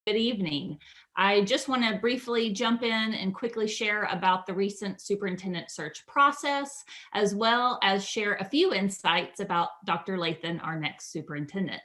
Good evening. I just want to briefly jump in and quickly share about the recent superintendent search process, as well as share a few insights about Dr. Lathan, our next superintendent.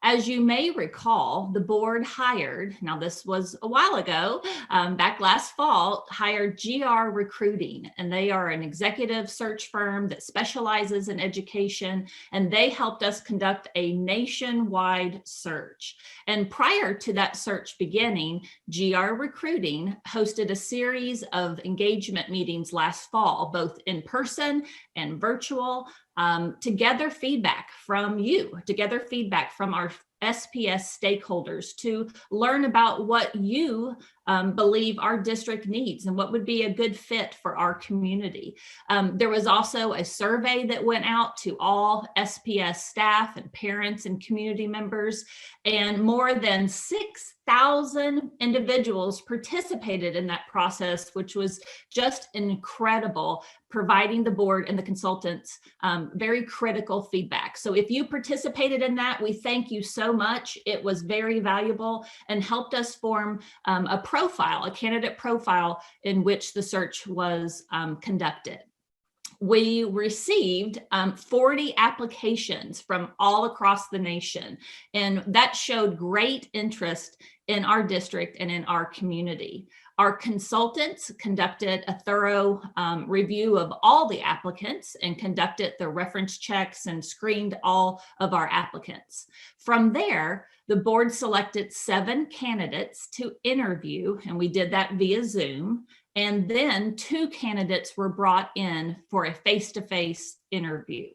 As you may recall, the board hired, now this was a while ago, back last fall, hired GR Recruiting, and they are an executive search firm that specializes in education, and they helped us conduct a nationwide search. And prior to that search beginning, GR Recruiting hosted a series of engagement meetings last fall, both in person and virtual, to gather feedback from you, to gather feedback from our SPS stakeholders, to learn about what you believe our district needs and what would be a good fit for our community. There was also a survey that went out to all SPS staff and parents and community members, and more than 6,000 individuals participated in that process, which was just incredible, providing the board and the consultants very critical feedback. So if you participated in that, we thank you so much. It was very valuable and helped us form a profile, a candidate profile in which the search was conducted. We received 40 applications from all across the nation, and that showed great interest in our district and in our community. Our consultants conducted a thorough review of all the applicants and conducted the reference checks and screened all of our applicants. From there, the board selected 7 candidates to interview, and we did that via Zoom. And then 2 candidates were brought in for a face-to-face interview.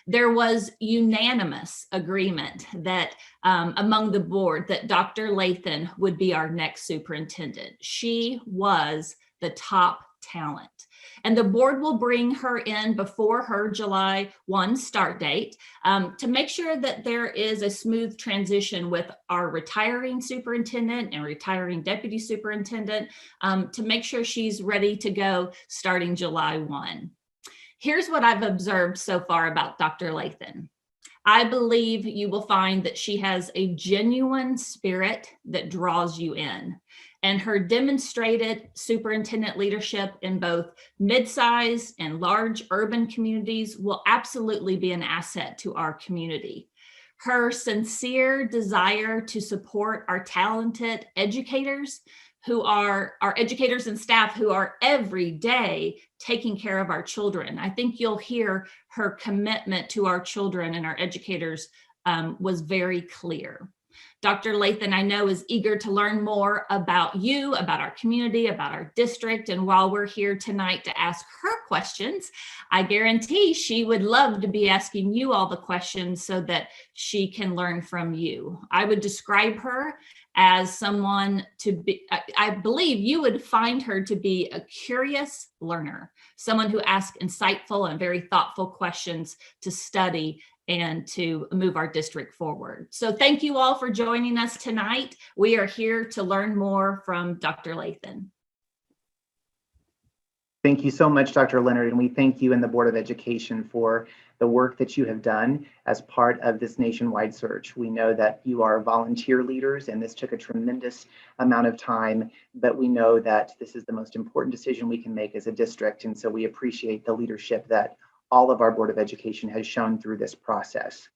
There was unanimous agreement that among the board that Dr. Lathan would be our next superintendent. She was the top talent. And the board will bring her in before her July 1 start date to make sure that there is a smooth transition with our retiring superintendent and retiring deputy superintendent to make sure she's ready to go starting July 1. Here's what I've observed so far about Dr. Lathan. I believe you will find that she has a genuine spirit that draws you in. And her demonstrated superintendent leadership in both mid-sized and large urban communities will absolutely be an asset to our community. Her sincere desire to support our talented educators who are our educators and staff who are every day taking care of our children. I think you'll hear her commitment to our children and our educators was very clear. Dr. Lathan, I know, is eager to learn more about you, about our community, about our district. And while we're here tonight to ask her questions, I guarantee she would love to be asking you all the questions so that she can learn from you. I would describe her as someone to be, I believe you would find her to be a curious learner, someone who asks insightful and very thoughtful questions to study and to move our district forward. So thank you all for joining us tonight. We are here to learn more from Dr. Lathan. Thank you so much, Dr. Leonard, and we thank you and the Board of Education for the work that you have done as part of this nationwide search. We know that you are volunteer leaders, and this took a tremendous amount of time, but we know that this is the most important decision we can make as a district, and so we appreciate the leadership that all of our Board of Education has shown through this process.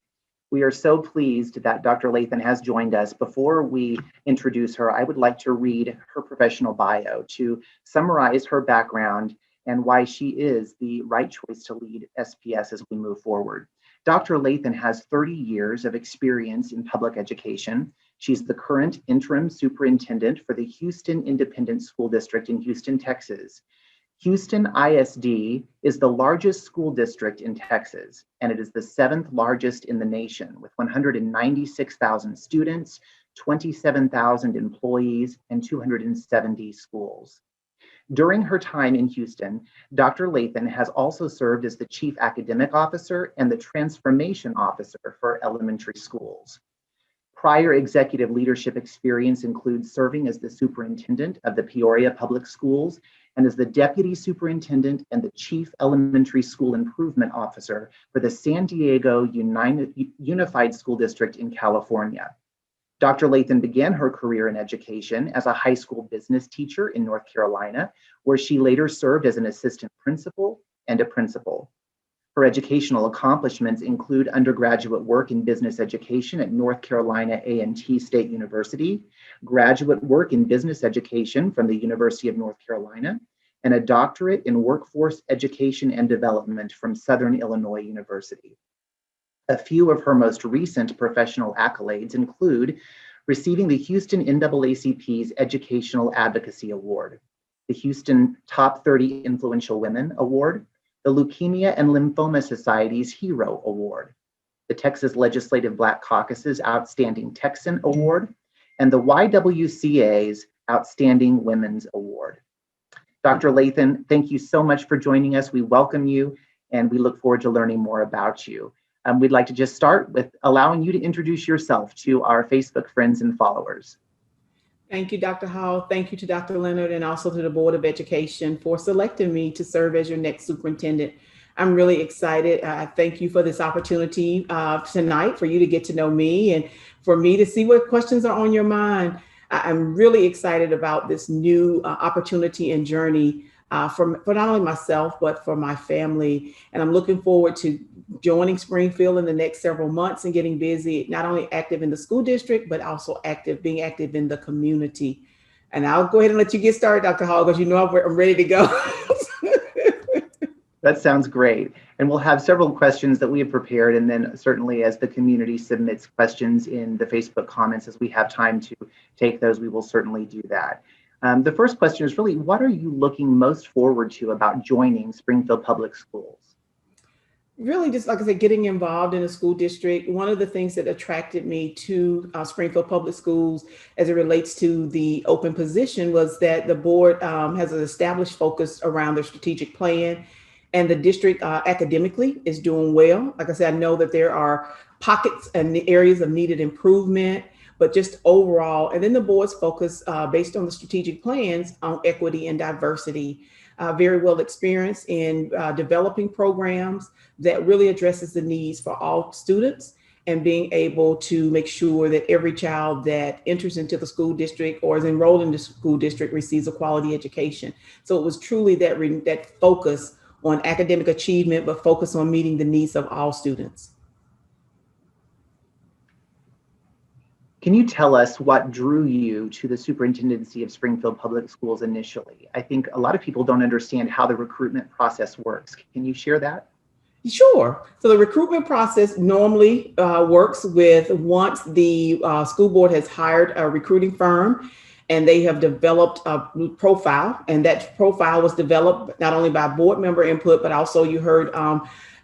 We are so pleased that Dr. Lathan has joined us. Before we introduce her, I would like to read her professional bio to summarize her background and why she is the right choice to lead SPS as we move forward. Dr. Lathan has 30 years of experience in public education. She's the current interim superintendent for the Houston Independent School District in Houston, Texas. Houston ISD is the largest school district in Texas, and it is the 7th largest in the nation with 196,000 students, 27,000 employees, and 270 schools. During her time in Houston, Dr. Lathan has also served as the Chief Academic Officer and the Transformation Officer for elementary schools. Prior executive leadership experience includes serving as the superintendent of the Peoria Public Schools and as the deputy superintendent and the chief elementary school improvement officer for the San Diego Unified School District in California. Dr. Lathan began her career in education as a high school business teacher in North Carolina, where she later served as an assistant principal and a principal. Her educational accomplishments include undergraduate work in business education at North Carolina A&T State University, graduate work in business education from the University of North Carolina, and a doctorate in workforce education and development from Southern Illinois University. A few of her most recent professional accolades include receiving the Houston NAACP's Educational Advocacy Award, the Houston Top 30 Influential Women Award, the Leukemia and Lymphoma Society's Hero Award, the Texas Legislative Black Caucus's Outstanding Texan Award, and the YWCA's Outstanding Women's Award. Dr. Lathan, thank you so much for joining us. We welcome you, and we look forward to learning more about you. We'd like to just start with allowing you to introduce yourself to our Facebook friends and followers. Thank you, Dr. Hall. Thank you to Dr. Leonard and also to the Board of Education for selecting me to serve as your next superintendent. I'm really excited. Thank you for this opportunity tonight for you to get to know me and for me to see what questions are on your mind. I'm really excited about this new opportunity and journey for not only myself, but for my family. And I'm looking forward to joining Springfield in the next several months and getting busy, not only active in the school district, but also being active in the community. And I'll go ahead and let you get started, Dr. Hall, because you know I'm ready to go. That sounds great. And we'll have several questions that we have prepared. And then certainly as the community submits questions in the Facebook comments, as we have time to take those, we will certainly do that. The first question is really, what are you looking most forward to about joining Springfield Public Schools? Really, just like I said, getting involved in a school district. One of the things that attracted me to Springfield Public Schools as it relates to the open position was that the board has an established focus around their strategic plan, and the district academically is doing well. Like I said, I know that there are pockets and areas of needed improvement, but just overall, and then the board's focus based on the strategic plans on equity and diversity. Very well experienced in developing programs that really addresses the needs for all students and being able to make sure that every child that enters into the school district or is enrolled in the school district receives a quality education. So it was truly that focus on academic achievement, but focus on meeting the needs of all students. Can you tell us what drew you to the superintendency of Springfield Public Schools initially? I think a lot of people don't understand how the recruitment process works. Can you share that? Sure. So the recruitment process normally works with once the school board has hired a recruiting firm and they have developed a profile, and that profile was developed not only by board member input, but also you heard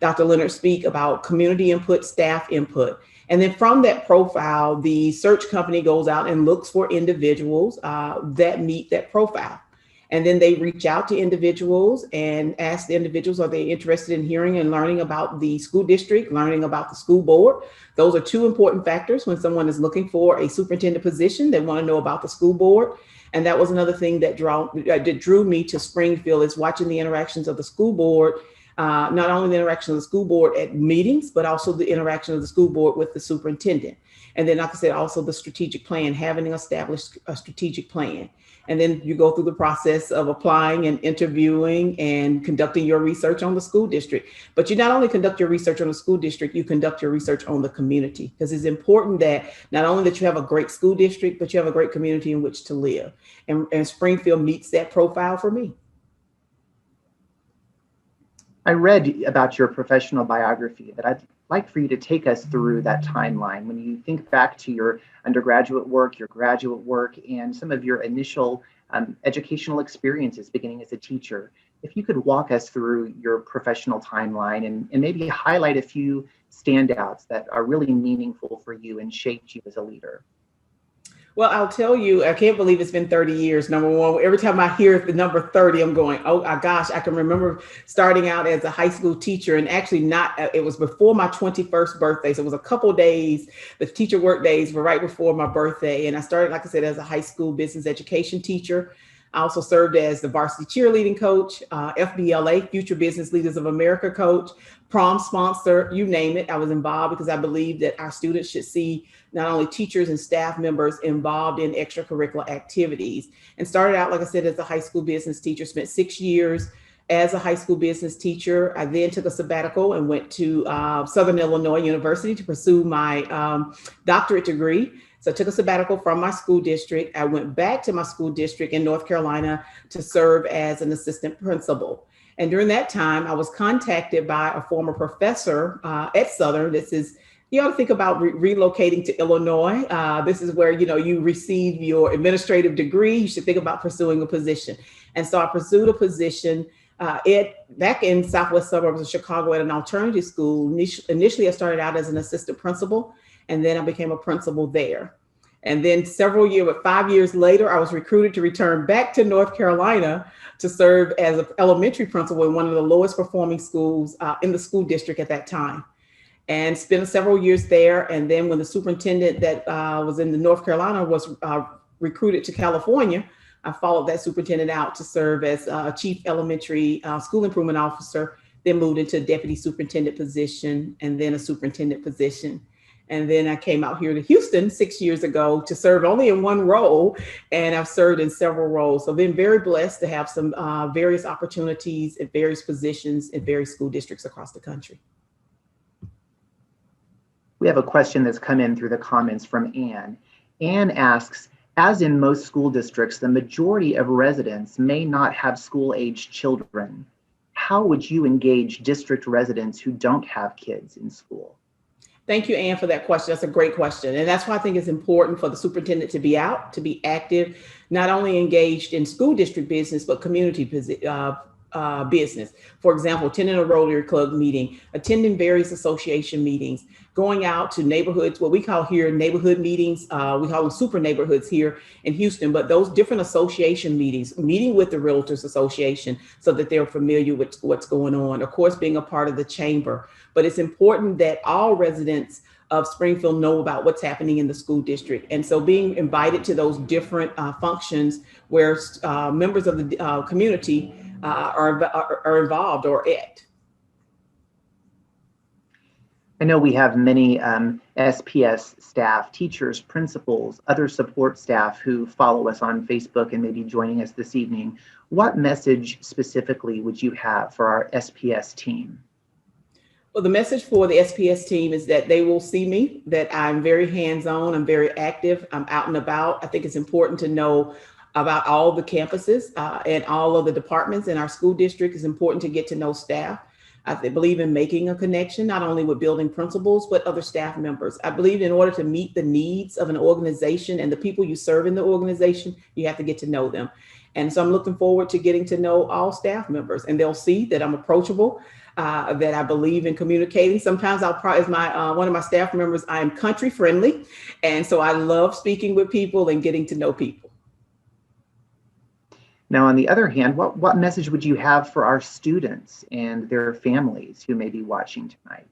Dr. Leonard speak about community input, staff input. And then from that profile, the search company goes out and looks for individuals that meet that profile. And then they reach out to individuals and ask the individuals, are they interested in hearing and learning about the school district, learning about the school board? Those are two important factors when someone is looking for a superintendent position. They want to know about the school board. And that was another thing that drew me to Springfield, is watching the interactions of the school board. Not only the interaction of the school board at meetings, but also the interaction of the school board with the superintendent. And then, like I said, also the strategic plan, having established a strategic plan. And then you go through the process of applying and interviewing and conducting your research on the school district. But you not only conduct your research on the school district, you conduct your research on the community, because it's important that not only that you have a great school district, but you have a great community in which to live. And Springfield meets that profile for me. I read about your professional biography, but I'd like for you to take us through that timeline. When you think back to your undergraduate work, your graduate work, and some of your initial educational experiences beginning as a teacher, if you could walk us through your professional timeline and maybe highlight a few standouts that are really meaningful for you and shaped you as a leader. Well, I'll tell you, I can't believe it's been 30 years. Number one, every time I hear the number 30, I'm going, oh gosh, I can remember starting out as a high school teacher, and actually it was before my 21st birthday. So it was a couple of days, the teacher work days were right before my birthday. And I started, like I said, as a high school business education teacher. I also served as the varsity cheerleading coach, FBLA, Future Business Leaders of America coach, prom sponsor, you name it. I was involved because I believe that our students should see not only teachers and staff members involved in extracurricular activities. And started out, like I said, as a high school business teacher, spent 6 years as a high school business teacher. I then took a sabbatical and went to Southern Illinois University to pursue my doctorate degree. So I took a sabbatical from my school district. I went back to my school district in North Carolina to serve as an assistant principal. And during that time, I was contacted by a former professor at Southern. This is, you ought to think about relocating to Illinois. This is where, you receive your administrative degree. You should think about pursuing a position. And so I pursued a position back in southwest suburbs of Chicago at an alternative school. Initially, I started out as an assistant principal, and then I became a principal there. And then 5 years later, I was recruited to return back to North Carolina to serve as an elementary principal in one of the lowest performing schools in the school district at that time, and spent several years there. And then when the superintendent that was in North Carolina was recruited to California, I followed that superintendent out to serve as a chief elementary school improvement officer, then moved into a deputy superintendent position, and then a superintendent position. And then I came out here to Houston 6 years ago to serve only in one role, and I've served in several roles. So I've been very blessed to have some various opportunities at various positions in various school districts across the country. We have a question that's come in through the comments from Anne. Anne asks, as in most school districts, the majority of residents may not have school-aged children. How would you engage district residents who don't have kids in school? Thank you, Anne, for that question. That's a great question. And that's why I think it's important for the superintendent to be out, to be active, not only engaged in school district business, but community business. For example, attending a Rotary Club meeting, attending various association meetings, going out to neighborhoods, what we call here neighborhood meetings. We call them super neighborhoods here in Houston, but those different association meetings, meeting with the Realtors Association so that they're familiar with what's going on. Of course, being a part of the chamber. But it's important that all residents of Springfield know about what's happening in the school district. And so being invited to those different functions where members of the community are involved or at. I know we have many SPS staff, teachers, principals, other support staff who follow us on Facebook and may be joining us this evening. What message specifically would you have for our SPS team? Well, the message for the SPS team is that they will see me, that I'm very hands-on, I'm very active, I'm out and about. I think it's important to know about all the campuses and all of the departments in our school district. It's important to get to know staff. I believe in making a connection, not only with building principals, but other staff members. I believe in order to meet the needs of an organization and the people you serve in the organization, you have to get to know them. And so I'm looking forward to getting to know all staff members, and they'll see that I'm approachable, that I believe in communicating. Sometimes as one of my staff members, I am country friendly. And so I love speaking with people and getting to know people. Now, on the other hand, what message would you have for our students and their families who may be watching tonight?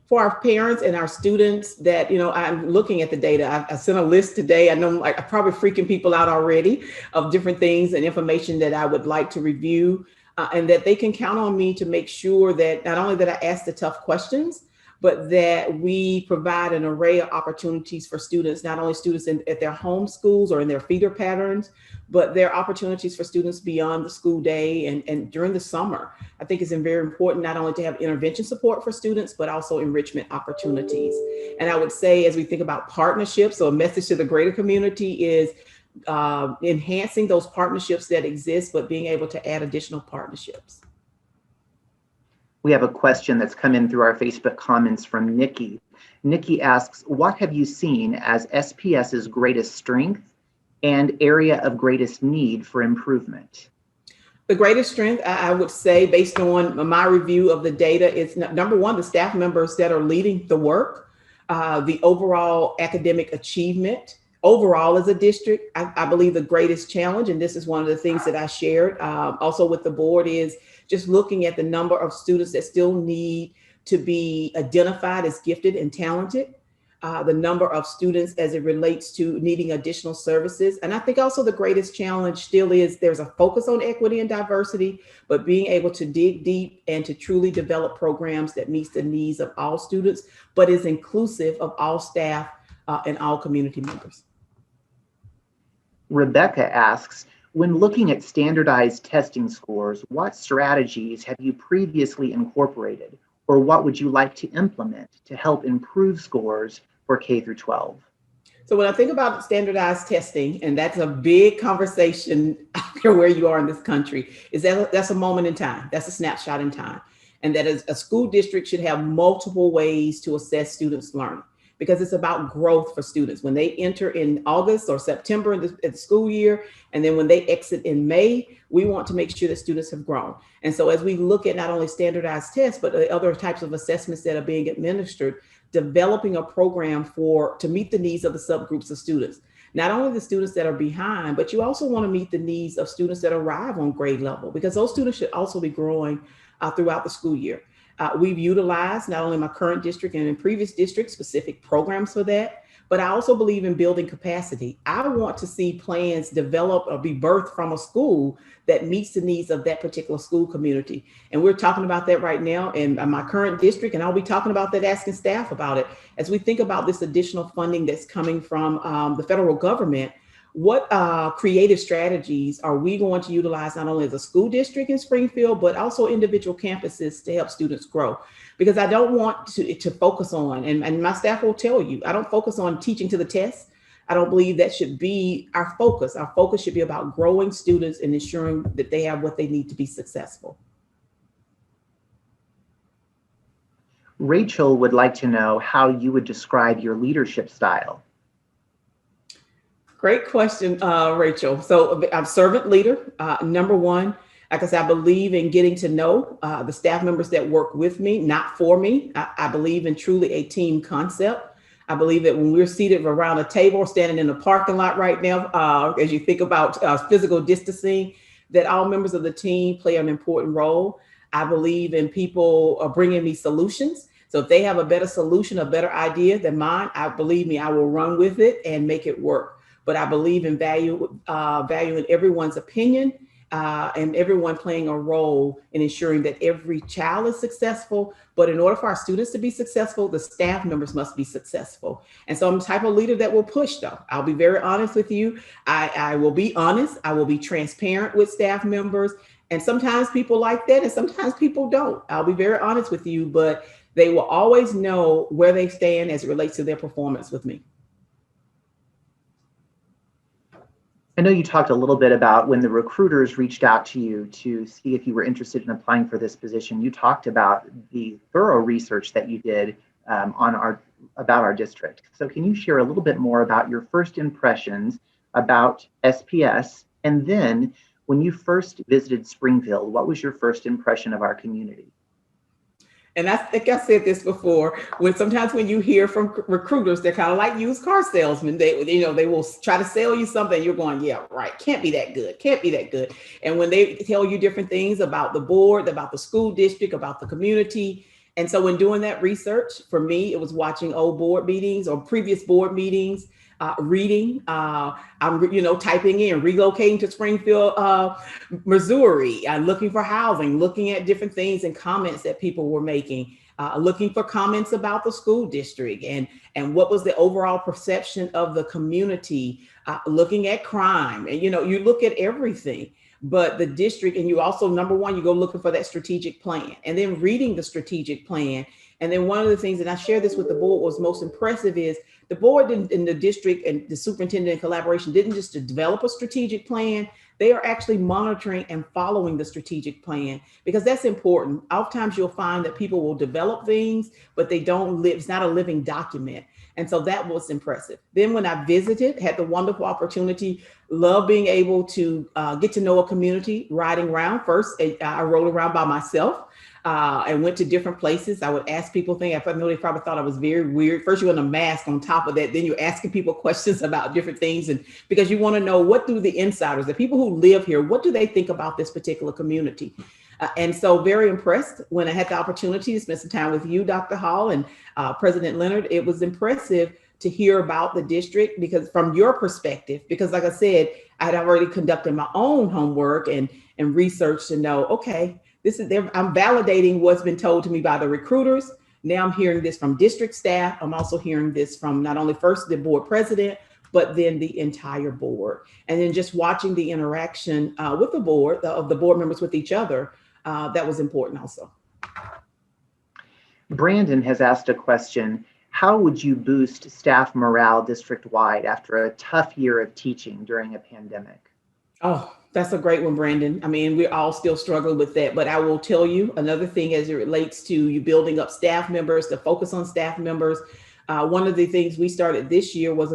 For our parents and our students that, I'm looking at the data. I sent a list today. I know I'm probably freaking people out already of different things and information that I would like to review, and that they can count on me to make sure that not only that I ask the tough questions, but that we provide an array of opportunities for students, not only students at their home schools or in their feeder patterns, but there are opportunities for students beyond the school day and during the summer. I think it's very important not only to have intervention support for students, but also enrichment opportunities. And I would say, as we think about partnerships, so a message to the greater community is enhancing those partnerships that exist, but being able to add additional partnerships. We have a question that's come in through our Facebook comments from Nikki. Nikki asks, what have you seen as SPS's greatest strength and area of greatest need for improvement? The greatest strength, I would say, based on my review of the data, is number one, the staff members that are leading the work, the overall academic achievement. Overall, as a district, I believe the greatest challenge, and this is one of the things that I shared also with the board, is just looking at the number of students that still need to be identified as gifted and talented. the number of students as it relates to needing additional services. And I think also the greatest challenge still is there's a focus on equity and diversity, but being able to dig deep and to truly develop programs that meets the needs of all students, but is inclusive of all staff and all community members. Rebecca asks, when looking at standardized testing scores, what strategies have you previously incorporated, or what would you like to implement to help improve scores for K through 12? So when I think about standardized testing, and that's a big conversation after where you are in this country, is that that's a moment in time. That's a snapshot in time. And that is a school district should have multiple ways to assess students' learning, because it's about growth for students. When they enter in August or September in the school year, and then when they exit in May, we want to make sure that students have grown. And so as we look at not only standardized tests, but the other types of assessments that are being administered, developing a program to meet the needs of the subgroups of students. Not only the students that are behind, but you also want to meet the needs of students that arrive on grade level, because those students should also be growing throughout the school year. We've utilized, not only in my current district and in previous districts, specific programs for that, but I also believe in building capacity. I want to see plans develop or be birthed from a school that meets the needs of that particular school community. And we're talking about that right now in my current district, and I'll be talking about that, asking staff about it. As we think about this additional funding that's coming from the federal government, what creative strategies are we going to utilize not only as a school district in Springfield, but also individual campuses to help students grow? Because I don't want to focus on, and my staff will tell you, I don't focus on teaching to the test. I don't believe that should be our focus. Our focus should be about growing students and ensuring that they have what they need to be successful. Rachel would like to know how you would describe your leadership style. Great question, Rachel. So I'm servant leader. Number one, like I said, I believe in getting to know the staff members that work with me, not for me. I believe in truly a team concept. I believe that when we're seated around a table, standing in the parking lot right now, as you think about physical distancing, that all members of the team play an important role. I believe in people bringing me solutions. So if they have a better solution, a better idea than mine, believe me, I will run with it and make it work. But I believe in valuing everyone's opinion and everyone playing a role in ensuring that every child is successful. But in order for our students to be successful, the staff members must be successful. And so I'm the type of leader that will push, though. I'll be very honest with you. I will be honest. I will be transparent with staff members. And sometimes people like that and sometimes people don't. I'll be very honest with you, but they will always know where they stand as it relates to their performance with me. I know you talked a little bit about when the recruiters reached out to you to see if you were interested in applying for this position. You talked about the thorough research that you did about our district. So can you share a little bit more about your first impressions about SPS? And then when you first visited Springfield, what was your first impression of our community? And I think I said this before, sometimes when you hear from recruiters, they're kind of like used car salesmen. They will try to sell you something. You're going, yeah, right. Can't be that good. Can't be that good. And when they tell you different things about the board, about the school district, about the community. And so when doing that research, for me, it was watching old board meetings or previous board meetings, reading, I'm typing in, relocating to Springfield, Missouri, looking for housing, looking at different things and comments that people were making, looking for comments about the school district and what was the overall perception of the community, looking at crime. And, you look at everything. But the district, and you also, number one, you go looking for that strategic plan and then reading the strategic plan. And then one of the things, and I shared this with the board, was most impressive is the board in the district and the superintendent in collaboration didn't just develop a strategic plan. They are actually monitoring and following the strategic plan, because that's important. Oftentimes you'll find that people will develop things, but they don't live, it's not a living document. And so that was impressive. Then when I visited, had the wonderful opportunity, love being able to get to know a community, riding around. First, I rode around by myself. and went to different places. I would ask people things. I know they probably thought I was very weird. First, you're in a mask on top of that. Then you're asking people questions about different things. And because you want to know, what do the insiders, the people who live here, what do they think about this particular community? And so very impressed when I had the opportunity to spend some time with you, Dr. Hall, and President Leonard. It was impressive to hear about the district, because from your perspective, because like I said, I had already conducted my own homework and research to know, okay, I'm validating what's been told to me by the recruiters. Now I'm hearing this from district staff. I'm also hearing this from not only first the board president, but then the entire board. And then just watching the interaction with the board, of the board members with each other, that was important also. Brandon has asked a question: how would you boost staff morale district-wide after a tough year of teaching during a pandemic? Oh, that's a great one, Brandon. I mean, we're all still struggling with that, but I will tell you another thing as it relates to you building up staff members, to focus on staff members. One of the things we started this year was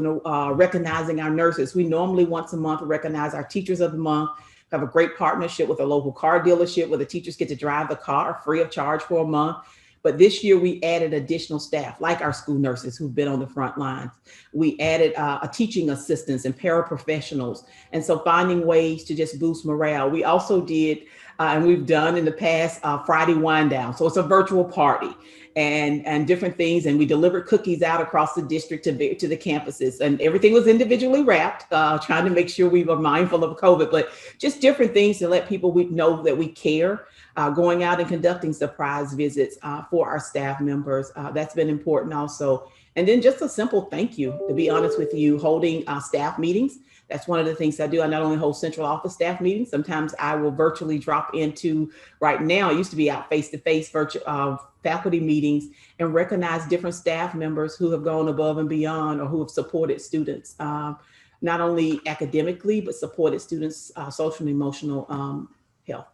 recognizing our nurses. We normally once a month recognize our teachers of the month, have a great partnership with a local car dealership where the teachers get to drive the car free of charge for a month. But this year we added additional staff, like our school nurses who've been on the front lines. We added a teaching assistants and paraprofessionals. And so finding ways to just boost morale. We also did, and we've done in the past, Friday wind down. So it's a virtual party and different things. And we delivered cookies out across the district to the campuses, and everything was individually wrapped, trying to make sure we were mindful of COVID, but just different things to let people know that we care. Going out and conducting surprise visits for our staff members. That's been important also. And then just a simple thank you, to be honest with you, holding staff meetings. That's one of the things I do. I not only hold central office staff meetings, sometimes I will virtually drop into, right now, I used to be out face-to-face virtual faculty meetings and recognize different staff members who have gone above and beyond, or who have supported students, not only academically, but supported students' social and emotional health.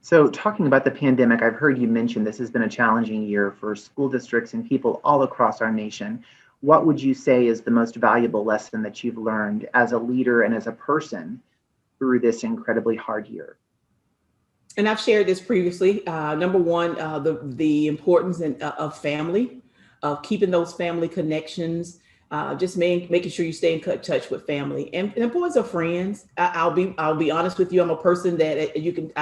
So talking about the pandemic, I've heard you mention this has been a challenging year for school districts and people all across our nation. What would you say is the most valuable lesson that you've learned as a leader and as a person through this incredibly hard year? And I've shared this previously. Number one, the importance of family, of keeping those family connections, just making sure you stay in touch with family, and the importance of friends. I'll be honest with you. I'm a person that you can.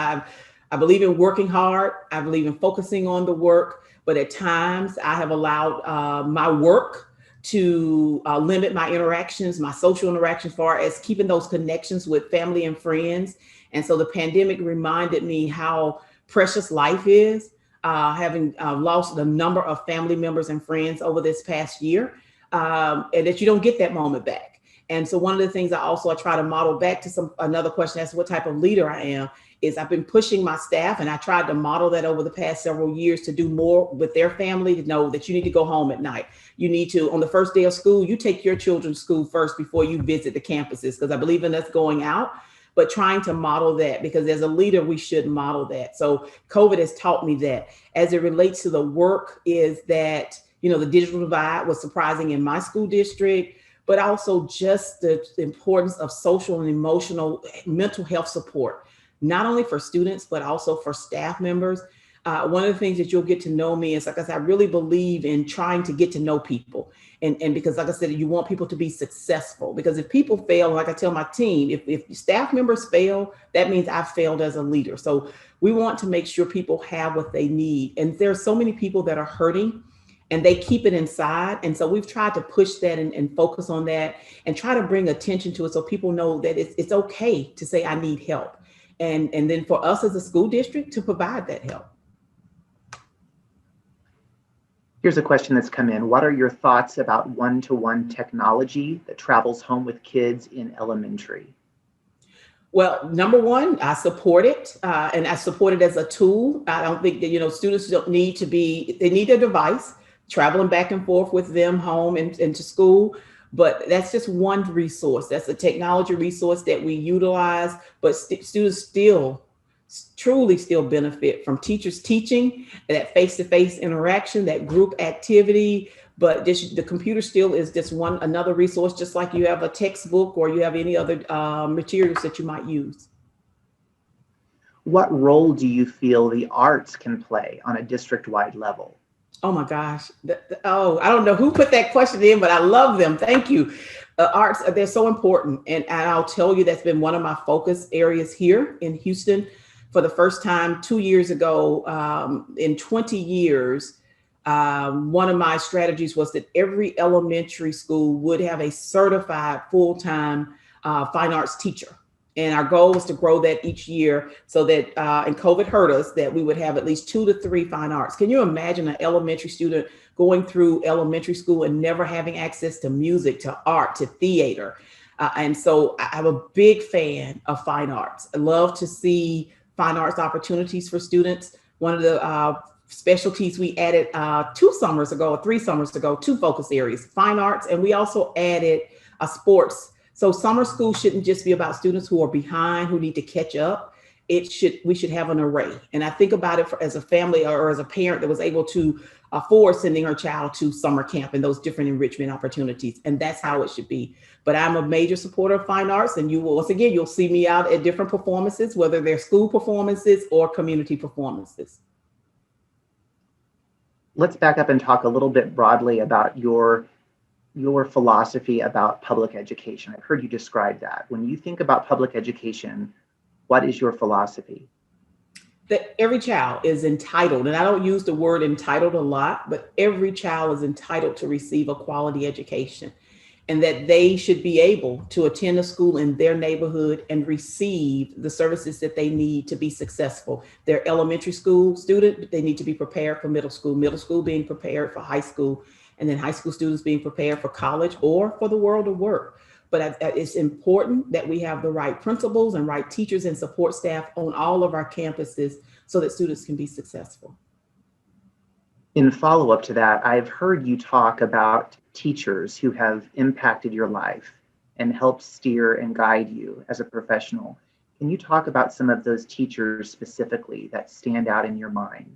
I believe in working hard. I believe in focusing on the work, but at times I have allowed my work to limit my interactions, my social interactions, as far as keeping those connections with family and friends. And so the pandemic reminded me how precious life is, having lost the number of family members and friends over this past year, and that you don't get that moment back. And so one of the things I try to model back to another question as to what type of leader I am, is I've been pushing my staff, and I tried to model that over the past several years, to do more with their family, to know that you need to go home at night. You need to, on the first day of school, you take your children to school first before you visit the campuses, because I believe in us going out, but trying to model that, because as a leader, we should model that. So COVID has taught me that. As it relates to the work, is that, the digital divide was surprising in my school district, but also just the importance of social and emotional mental health support, not only for students, but also for staff members. One of the things that you'll get to know me is, like I said, I really believe in trying to get to know people. And because, like I said, you want people to be successful, because if people fail, like I tell my team, if staff members fail, that means I've failed as a leader. So we want to make sure people have what they need. And there are so many people that are hurting and they keep it inside. And so we've tried to push that and focus on that and try to bring attention to it, so people know that it's okay to say, I need help. And then for us as a school district to provide that help. Here's a question that's come in. What are your thoughts about one-to-one technology that travels home with kids in elementary? Well, number one, I support it, and I support it as a tool. I don't think that, students don't need they need a device traveling back and forth with them home and to school. But that's just one resource. That's a technology resource that we utilize, but students truly still benefit from teachers teaching, that face-to-face interaction, that group activity. But the computer still is just another resource, just like you have a textbook or you have any other materials that you might use. What role do you feel the arts can play on a district-wide level? Oh my gosh. I don't know who put that question in, but I love them. Thank you. Arts, they're so important. And I'll tell you, that's been one of my focus areas here in Houston. For the first time 2 years ago, in 20 years, one of my strategies was that every elementary school would have a certified full-time fine arts teacher. And our goal was to grow that each year so that, and COVID hurt us, that we would have at least 2 to 3 fine arts. Can you imagine an elementary student going through elementary school and never having access to music, to art, to theater? And so I'm a big fan of fine arts. I love to see fine arts opportunities for students. One of the specialties we added 2 summers ago, or 3 summers ago, 2 focus areas, fine arts, and we also added sports. So summer school shouldn't just be about students who are behind, who need to catch up. We should have an array. And I think about it as a family or as a parent that was able to afford sending her child to summer camp and those different enrichment opportunities. And that's how it should be. But I'm a major supporter of fine arts, and you will, once again, you'll see me out at different performances, whether they're school performances or community performances. Let's back up and talk a little bit broadly about your philosophy about public education. I've heard you describe that. When you think about public education, what is your philosophy? That every child is entitled, and I don't use the word entitled a lot, but every child is entitled to receive a quality education, and that they should be able to attend a school in their neighborhood and receive the services that they need to be successful. They're elementary school student, they need to be prepared for middle school being prepared for high school, and then high school students being prepared for college or for the world of work. But it's important that we have the right principals and right teachers and support staff on all of our campuses so that students can be successful. In follow-up to that, I've heard you talk about teachers who have impacted your life and helped steer and guide you as a professional. Can you talk about some of those teachers specifically that stand out in your mind?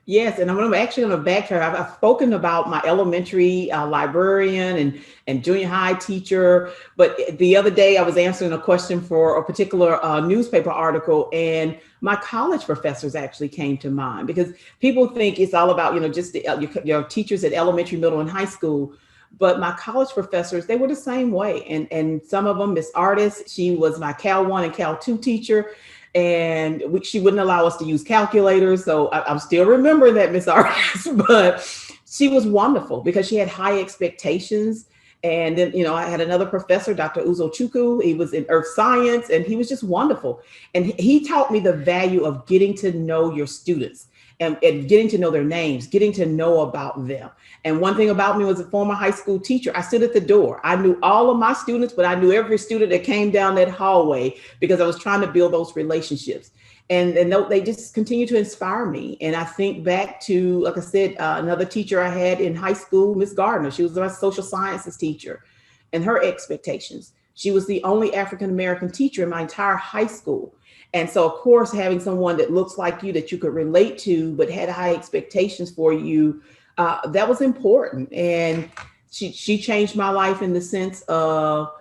Yes, and I'm actually going to backtrack. I've spoken about my elementary librarian and junior high teacher, but the other day I was answering a question for a particular newspaper article, and my college professors actually came to mind, because people think it's all about, just your teachers at elementary, middle, and high school. But my college professors, they were the same way. And some of them, Miss Artis, she was my Cal 1 and Cal 2 teacher. And she wouldn't allow us to use calculators. So I'm still remembering that, Miss Artis, but she was wonderful because she had high expectations. And then, I had another professor, Dr. Uzochukwu. He was in earth science, and he was just wonderful. And he taught me the value of getting to know your students and getting to know their names, getting to know about them. And one thing about me was a former high school teacher. I stood at the door. I knew all of my students, but I knew every student that came down that hallway because I was trying to build those relationships. And they just continue to inspire me. And I think back to, like I said, another teacher I had in high school, Miss Gardner. She was my social sciences teacher, and her expectations. She was the only African-American teacher in my entire high school. And so, of course, having someone that looks like you, that you could relate to, but had high expectations for you, that was important. And she changed my life in the sense of,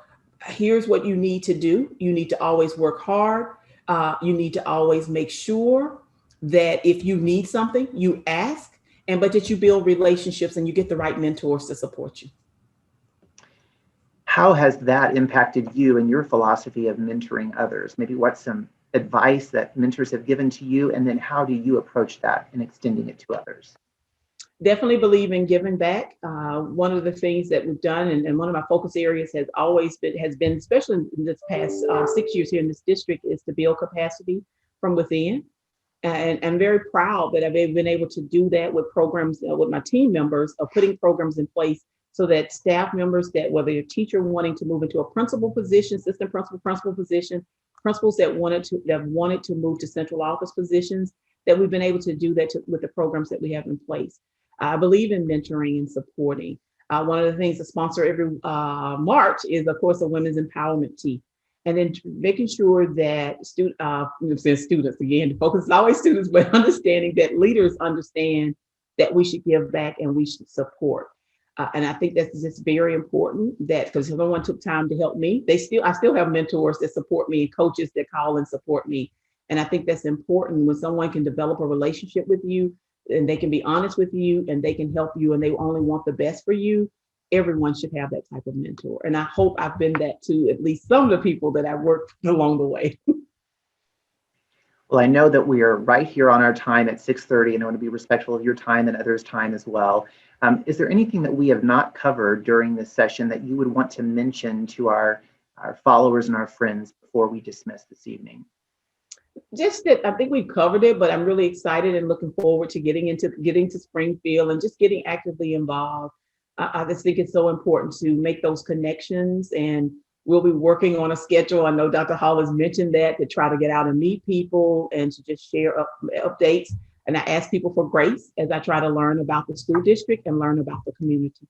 here's what you need to do. You need to always work hard. You need to always make sure that if you need something, you ask, but that you build relationships and you get the right mentors to support you. How has that impacted you and your philosophy of mentoring others? Maybe what's some advice that mentors have given to you, and then how do you approach that and extending it to others? Definitely believe in giving back. One of the things that we've done, and one of my focus areas has been, especially in this past 6 years here in this district, is to build capacity from within. And I'm very proud that I've been able to do that with programs with my team members, of putting programs in place so that staff members, that whether you're a teacher wanting to move into a principal position, assistant principal position, principals that wanted to move to central office positions, that we've been able to do that with the programs that we have in place. I believe in mentoring and supporting. One of the things to sponsor every March is, of course, a women's empowerment tea. And then making sure that students, again, the focus is always students, but understanding that leaders understand that we should give back and we should support. And I think that's just very important, that because everyone took time to help me, I still have mentors that support me and coaches that call and support me. And I think that's important when someone can develop a relationship with you, and they can be honest with you, and they can help you, and they only want the best for you. everyone should have that type of mentor. And I hope I've been that to at least some of the people that I've worked along the way. Well, I know that we are right here on our time at 6:30, and I want to be respectful of your time and others' time as well. Is there anything that we have not covered during this session that you would want to mention to our followers and our friends before we dismiss this evening? Just that I think we covered it, but I'm really excited and looking forward to getting to Springfield and just getting actively involved. I just think it's so important to make those connections, and we'll be working on a schedule. I know Dr. Hall has mentioned that, to try to get out and meet people and to just share updates. And I ask people for grace as I try to learn about the school district and learn about the community.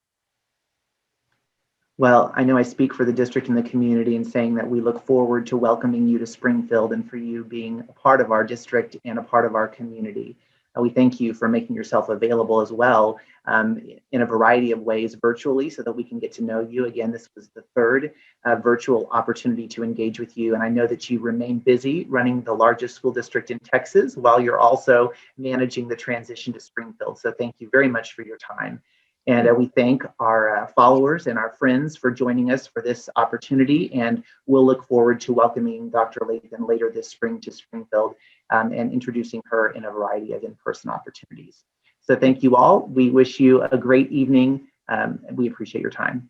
Well, I know I speak for the district and the community in saying that we look forward to welcoming you to Springfield and for you being a part of our district and a part of our community. We thank you for making yourself available as well in a variety of ways virtually so that we can get to know you. Again, this was the third virtual opportunity to engage with you. And I know that you remain busy running the largest school district in Texas while you're also managing the transition to Springfield. So thank you very much for your time. And we thank our followers and our friends for joining us for this opportunity. And we'll look forward to welcoming Dr. Lathan later this spring to Springfield and introducing her in a variety of in-person opportunities. So thank you all. We wish you a great evening. We appreciate your time.